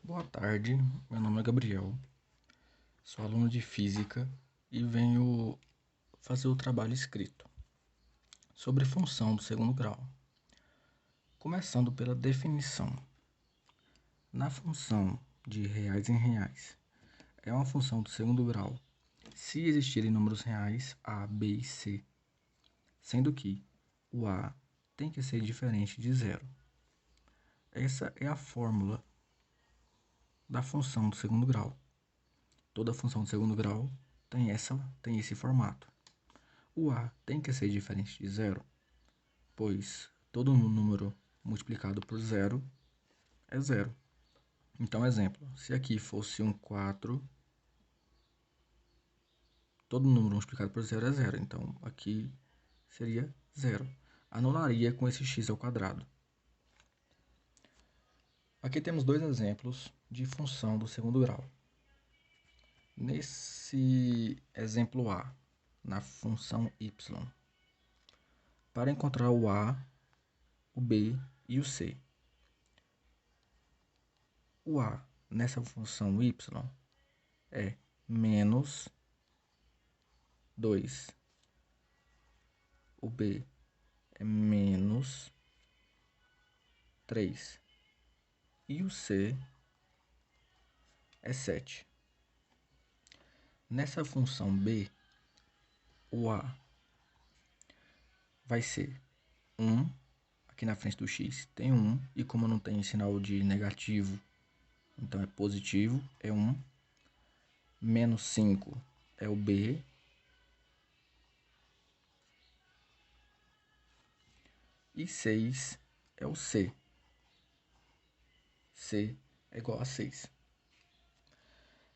Boa tarde, meu nome é Gabriel, sou aluno de Física e venho fazer o trabalho escrito sobre função do segundo grau. Começando pela definição. Na função de reais em reais, é uma função do segundo grau se existirem números reais a, b e c, sendo que o a tem que ser diferente de zero. Essa é a fórmula da função do segundo grau. Toda função de segundo grau tem esse formato. O a tem que ser diferente de zero, pois todo número multiplicado por zero é zero. Então, exemplo, se aqui fosse um 4, todo número multiplicado por zero é zero. Então, aqui seria zero. Anularia com esse x ao quadrado. Aqui temos dois exemplos de função do segundo grau. Nesse exemplo A, na função y, para encontrar o a, o b e o c. O a nessa função y é menos 2. O b é menos 3. E o c é 7. Nessa função b, o a vai ser 1. Aqui na frente do x tem 1. E como não tem sinal de negativo, então é positivo, é 1. Menos 5 é o b. E 6 é o c. C é igual a 6.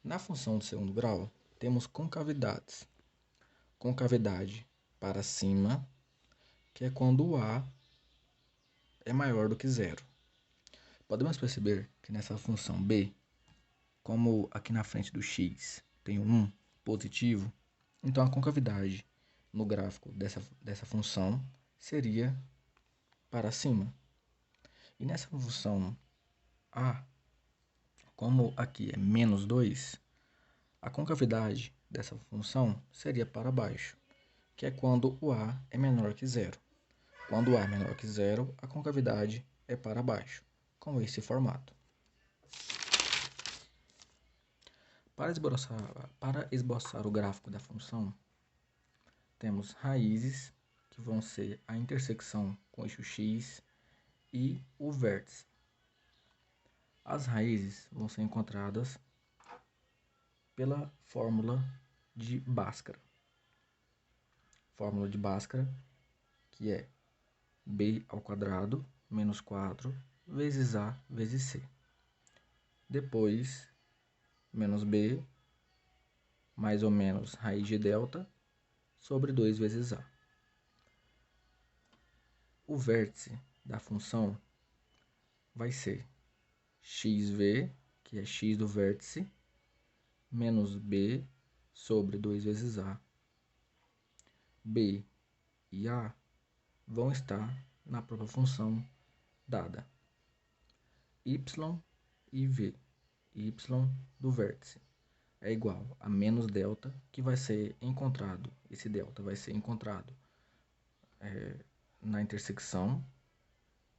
Na função do segundo grau, temos concavidades. Concavidade para cima, que é quando o a é maior do que zero. Podemos perceber que nessa função b, como aqui na frente do x tem um 1 positivo, então a concavidade no gráfico dessa função seria para cima. E nessa função a, como aqui é menos 2, a concavidade dessa função seria para baixo, que é quando o a é menor que zero. Quando o a é menor que zero, a concavidade é para baixo, com esse formato. Para esboçar o gráfico da função, temos raízes, que vão ser a intersecção com o eixo x, e o vértice. As raízes vão ser encontradas pela fórmula de Bhaskara. Fórmula de Bhaskara, que é b ao quadrado menos 4 vezes a vezes c. Depois, menos b, mais ou menos raiz de delta, sobre 2 vezes a. O vértice da função vai ser xv, que é x do vértice, menos b sobre 2 vezes a. B e a vão estar na própria função dada. Y e v. Y do vértice é igual a menos delta, que vai ser encontrado, esse delta vai ser encontrado na intersecção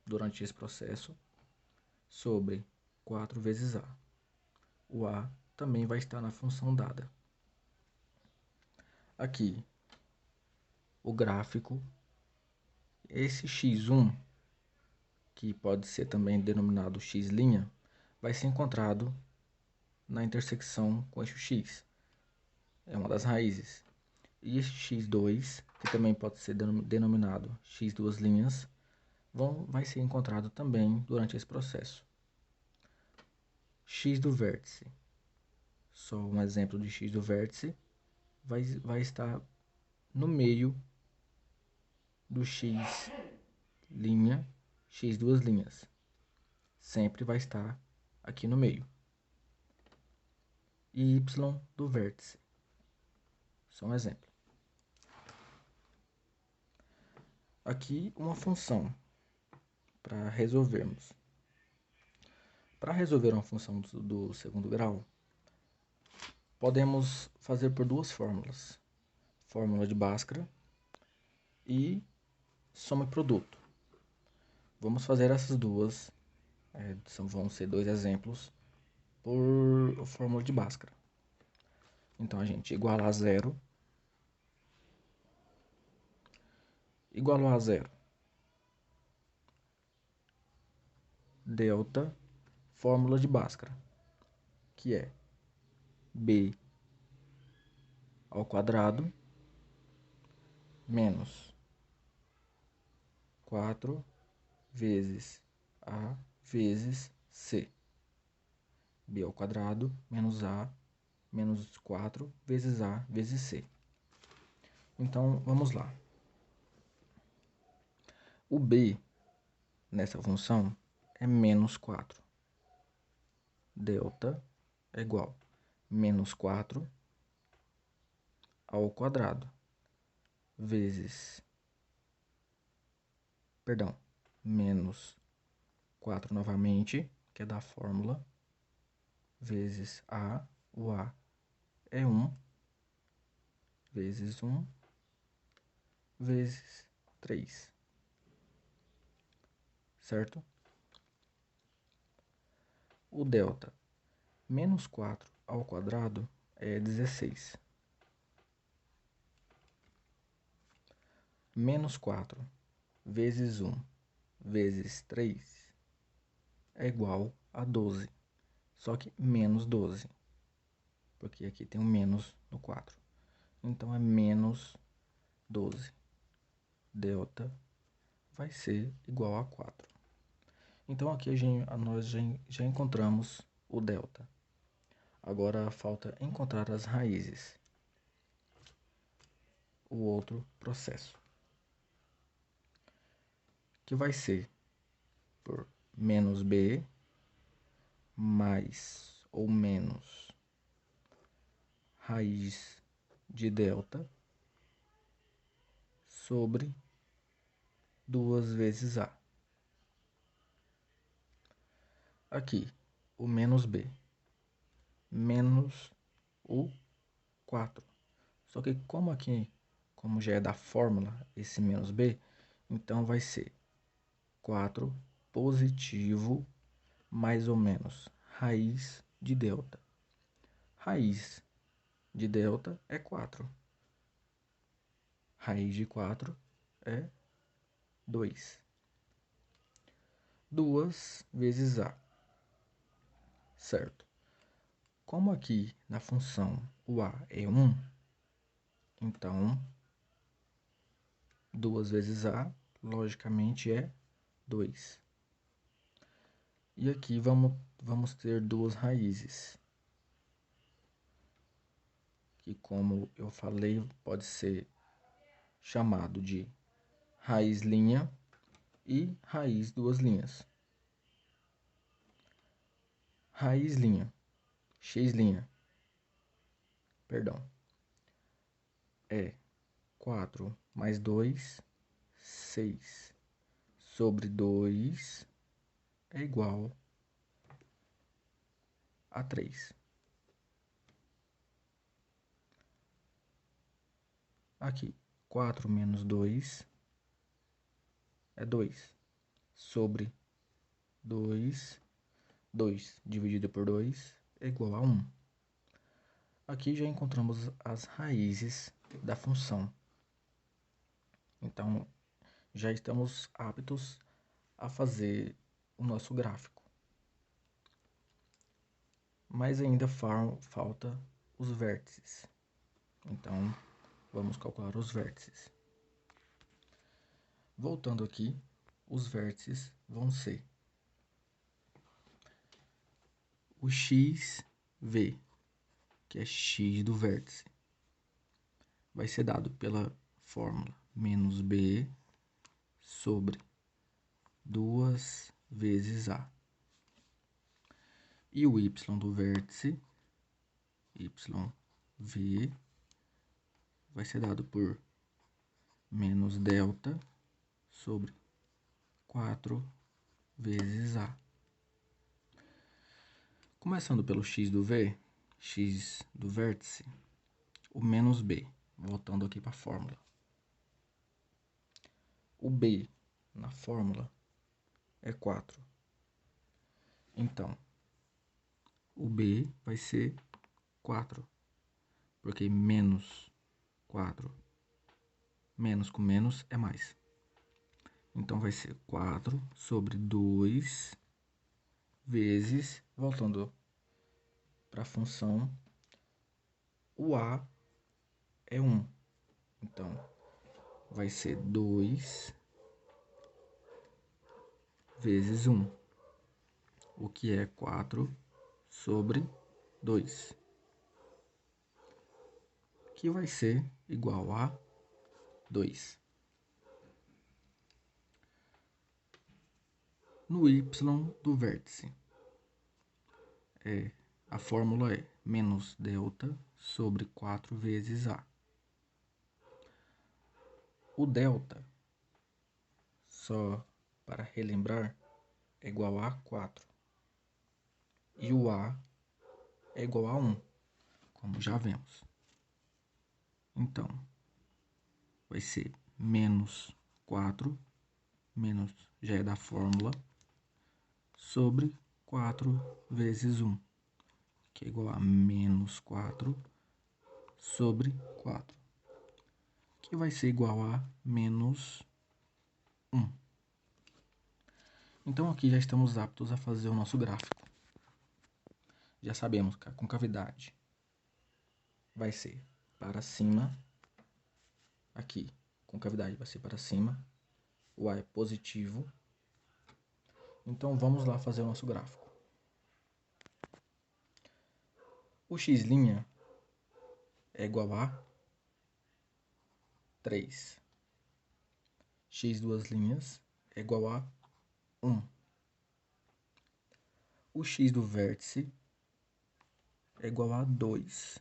durante esse processo, sobre 4 vezes a. O a também vai estar na função dada. Aqui, o gráfico, esse x1, que pode ser também denominado x', vai ser encontrado na intersecção com o eixo x. É uma das raízes. E esse x2, que também pode ser denominado x duas linhas, vai ser encontrado também durante esse processo. X do vértice. Só um exemplo de x do vértice. Vai estar no meio do x', x duas linhas. Sempre vai estar aqui no meio. E y do vértice. Só um exemplo. Aqui uma função para resolvermos. Para resolver uma função do segundo grau, podemos fazer por duas fórmulas. Fórmula de Bhaskara e soma e produto. Vamos fazer essas duas, vão ser dois exemplos, por fórmula de Bhaskara. Então, a gente iguala a zero. Igualou a zero. Delta, fórmula de Bhaskara, que é b ao quadrado menos 4 vezes a vezes c. b ao quadrado menos a menos 4 vezes a vezes c. Então, vamos lá. O b nessa função é menos 4. Delta é igual a menos 4 ao quadrado vezes, menos 4 novamente, que é da fórmula, vezes a, o a é 1, vezes 1, vezes 3, certo? O delta, menos 4 ao quadrado é 16. Menos 4 vezes 1 vezes 3 é igual a 12, só que menos 12, porque aqui tem um menos no 4. Então, é menos 12. Delta vai ser igual a 4. Então, aqui nós já encontramos o delta. Agora, falta encontrar as raízes. O outro processo, que vai ser por menos b mais ou menos raiz de delta sobre 2 vezes a. Aqui, o menos b menos o 4. Só que como já é da fórmula, esse menos b, então vai ser 4 positivo mais ou menos raiz de delta. Raiz de delta é 4. Raiz de 4 é 2. 2 vezes a, certo? Como aqui na função o a é 1, então 2 vezes a, logicamente, é 2. E aqui vamos ter duas raízes, que, como eu falei, pode ser chamado de raiz linha e raiz duas linhas. Raiz linha, x', é 4 mais 2, 6, sobre 2 é igual a 3. Aqui, 4 menos 2 é 2, sobre 2, 2 dividido por 2 é igual a 1. Aqui já encontramos as raízes da função. Então, já estamos aptos a fazer o nosso gráfico. Mas ainda falta os vértices. Então, vamos calcular os vértices. Voltando aqui, os vértices vão ser o xv, que é x do vértice, vai ser dado pela fórmula menos b sobre 2 vezes a. E o y do vértice, yv, vai ser dado por menos delta sobre 4 vezes a. Começando pelo x do v, x do vértice, o menos b, voltando aqui para a fórmula. O b na fórmula é 4. Então, o b vai ser 4, porque menos 4, menos com menos é mais. Então, vai ser 4 sobre 2 vezes, voltando para a função, o a é 1. Então, vai ser 2 vezes 1, o que é 4 sobre 2, que vai ser igual a 2. No y do vértice, a fórmula é menos delta sobre 4 vezes a. O delta, só para relembrar, é igual a 4. E o a é igual a 1, como já vemos. Então, vai ser menos 4, menos já é da fórmula, sobre 4 vezes 1, que é igual a menos 4 sobre 4, que vai ser igual a menos 1. Então, aqui já estamos aptos a fazer o nosso gráfico. Já sabemos que a concavidade vai ser para cima, aqui, concavidade vai ser para cima, o A é positivo. Então, vamos lá fazer o nosso gráfico. O x' é igual a 3. X duas linhas é igual a 1. O x do vértice é igual a 2.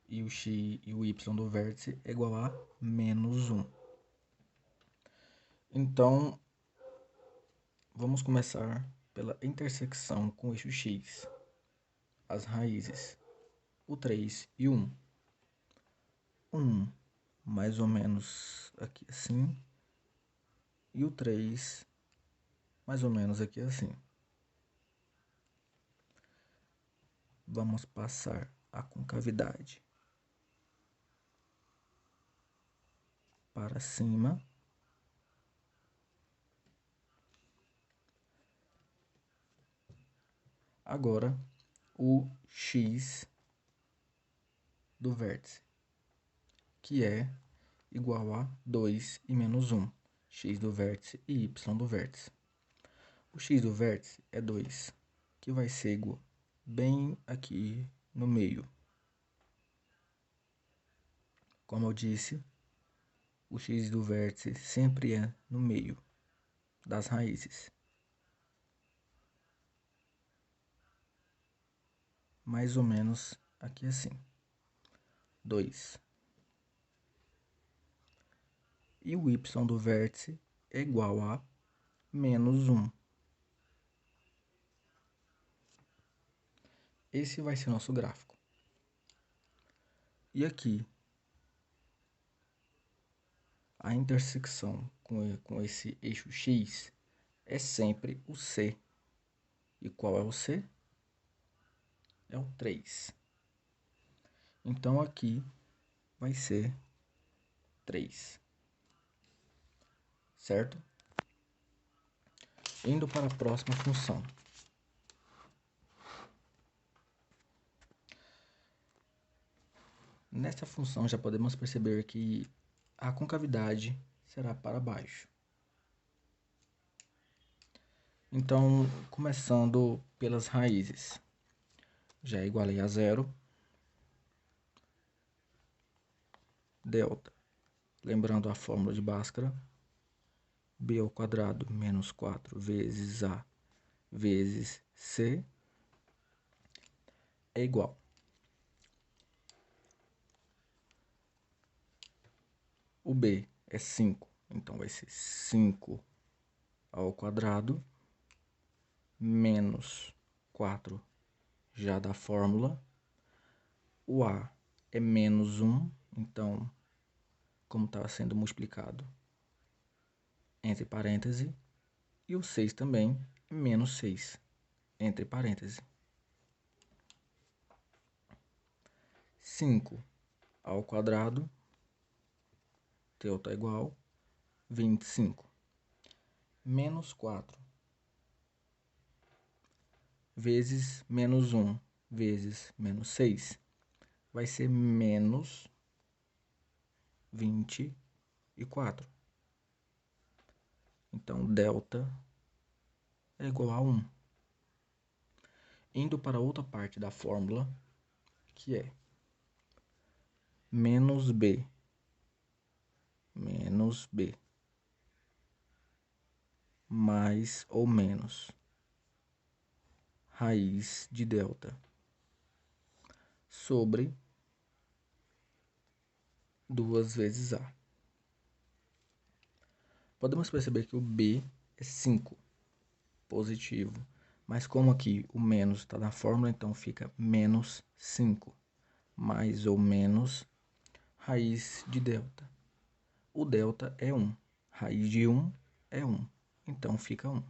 E o y do vértice é igual a menos 1. Então, vamos começar pela intersecção com o eixo x. As raízes, o 3 e o 1. 1 mais ou menos aqui assim. E o 3 mais ou menos aqui assim. Vamos passar a concavidade para cima. Agora, o x do vértice, que é igual a 2 e menos 1. X do vértice e y do vértice. O x do vértice é 2, que vai ser igual bem aqui no meio. Como eu disse, o x do vértice sempre é no meio das raízes. Mais ou menos aqui assim. 2. E o y do vértice é igual a menos 1. Esse vai ser o nosso gráfico. E aqui, a intersecção com esse eixo x é sempre o C. E qual é o C? É o 3. Então, aqui vai ser 3. Certo? Indo para a próxima função. Nesta função, já podemos perceber que a concavidade será para baixo. Então, começando pelas raízes. Já igualei a 0. Delta. Lembrando a fórmula de Bhaskara. B ao quadrado menos 4 vezes A vezes C é igual. O B é 5, então vai ser 5 ao quadrado menos 4 já da fórmula. O A é menos 1, então, como estava sendo multiplicado, entre parênteses. E o 6 também é menos 6, entre parênteses. 5 ao quadrado, delta igual 25. Menos 4 vezes menos 1 vezes menos 6 vai ser menos 24. Então, delta é igual a 1. Indo para outra parte da fórmula, que é menos b mais ou menos raiz de delta sobre 2 vezes a. Podemos perceber que o b é 5, positivo. Mas como aqui o menos está na fórmula, então fica menos 5, mais ou menos raiz de delta. O delta é 1, raiz de 1 é 1, então fica 1.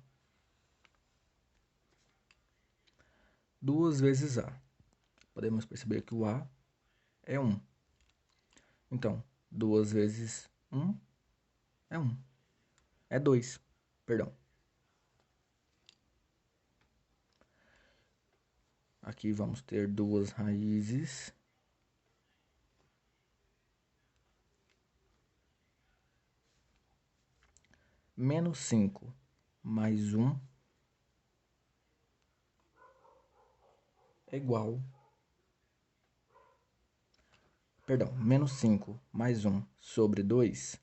2 vezes a. Podemos perceber que o a é 1. Então, 2 vezes 1 é 1. É 2, perdão. Aqui vamos ter duas raízes. Menos 5 mais 1 é igual... Perdão, menos 5 mais 1 sobre 2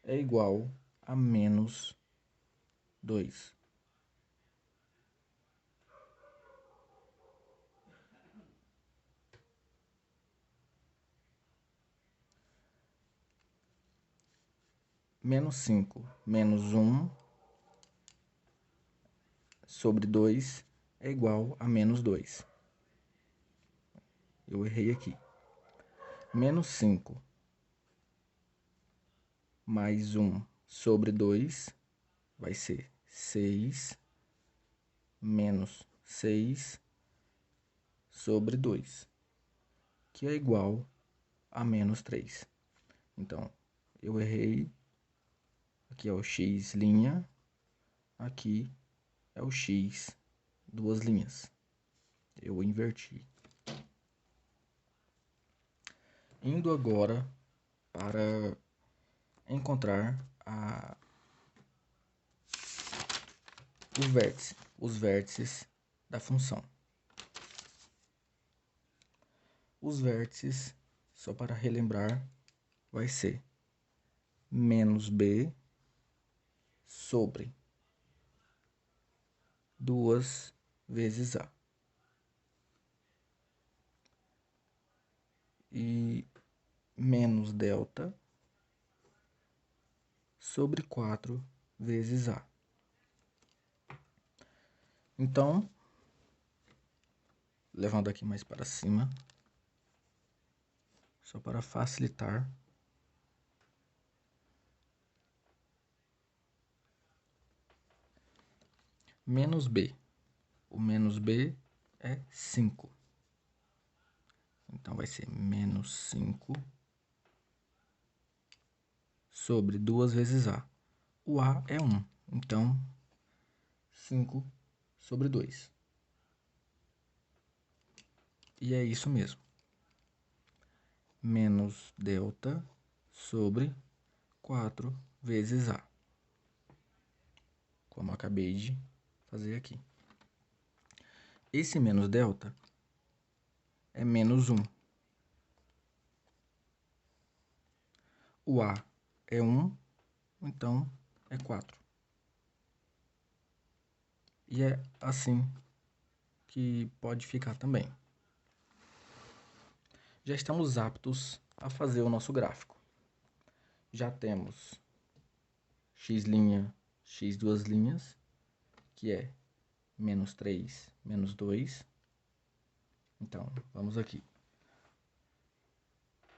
é igual a menos 2. Menos 5 menos 1 sobre 2 é igual a menos 2. Eu errei aqui. Menos 5 mais 1 sobre 2 vai ser 6 menos 6 sobre 2, que é igual a menos 3. Então, eu errei. Aqui é o x', aqui é o x, duas linhas. Eu inverti. Indo agora para encontrar os vértices da função. Os vértices, só para relembrar, vai ser menos b sobre 2 vezes a. E menos delta sobre 4 vezes a. Então, levando aqui mais para cima, só para facilitar, menos b. O menos b é 5. Então, vai ser menos 5 sobre 2 vezes a. O a é 1, então 5 sobre 2. E é isso mesmo. Menos delta sobre 4 vezes a. Como eu acabei de fazer aqui. Esse menos delta é menos 1. O a é 1, então é 4. E é assim que pode ficar também. Já estamos aptos a fazer o nosso gráfico. Já temos x', x duas linhas, que é menos 3, menos 2. Então, vamos aqui.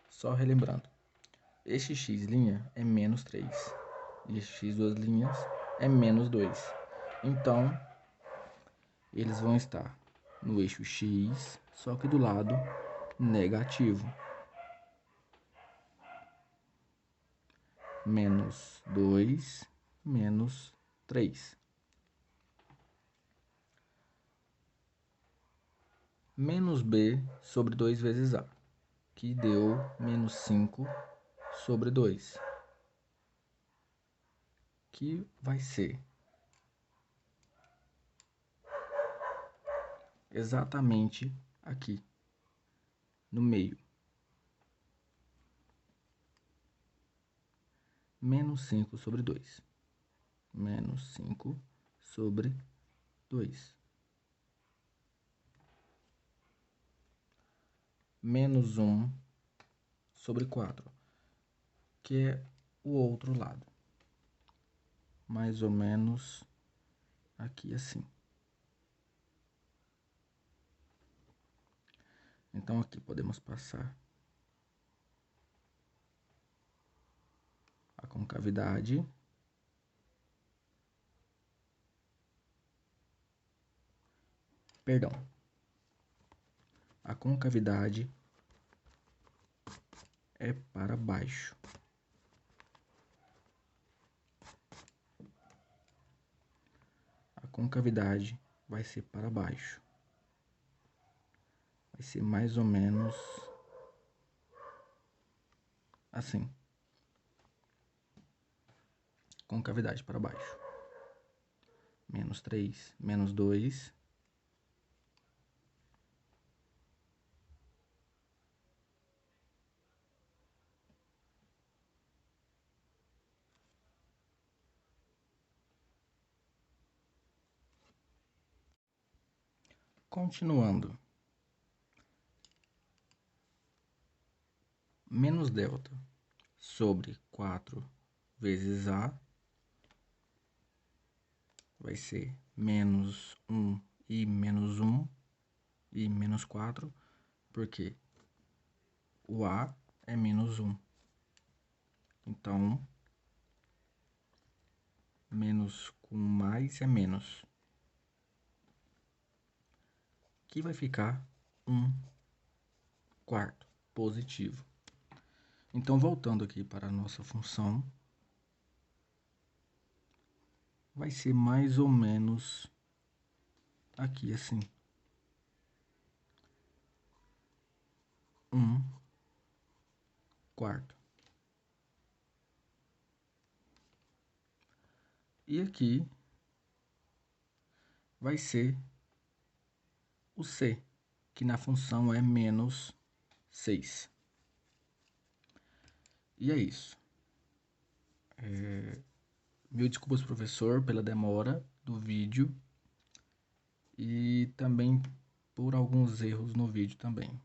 Só relembrando. Este x' é menos 3. E este x duas linhas é menos 2. Então, eles vão estar no eixo x, só que do lado negativo. Menos 2, menos 3. Menos b sobre 2 vezes a, que deu menos 5 sobre 2, que vai ser exatamente aqui, no meio. Menos 5 sobre 2. Menos 5 sobre 2. Menos 1 sobre 4, que é o outro lado. Mais ou menos aqui assim. Então, aqui podemos passar a concavidade. Perdão. A concavidade é para baixo. A concavidade vai ser para baixo. Vai ser mais ou menos assim. Concavidade para baixo. Menos 3, menos 2. Continuando. Menos delta sobre 4 vezes a vai ser menos 1 e menos 1 e menos 4, porque o a é menos 1. Então, menos com mais é menos, que vai ficar 1/4 positivo. Então, voltando aqui para a nossa função, vai ser mais ou menos aqui assim. 1/4. E aqui vai ser o c, que na função é menos 6. E é isso. Mil desculpas, professor, pela demora do vídeo e também por alguns erros no vídeo também.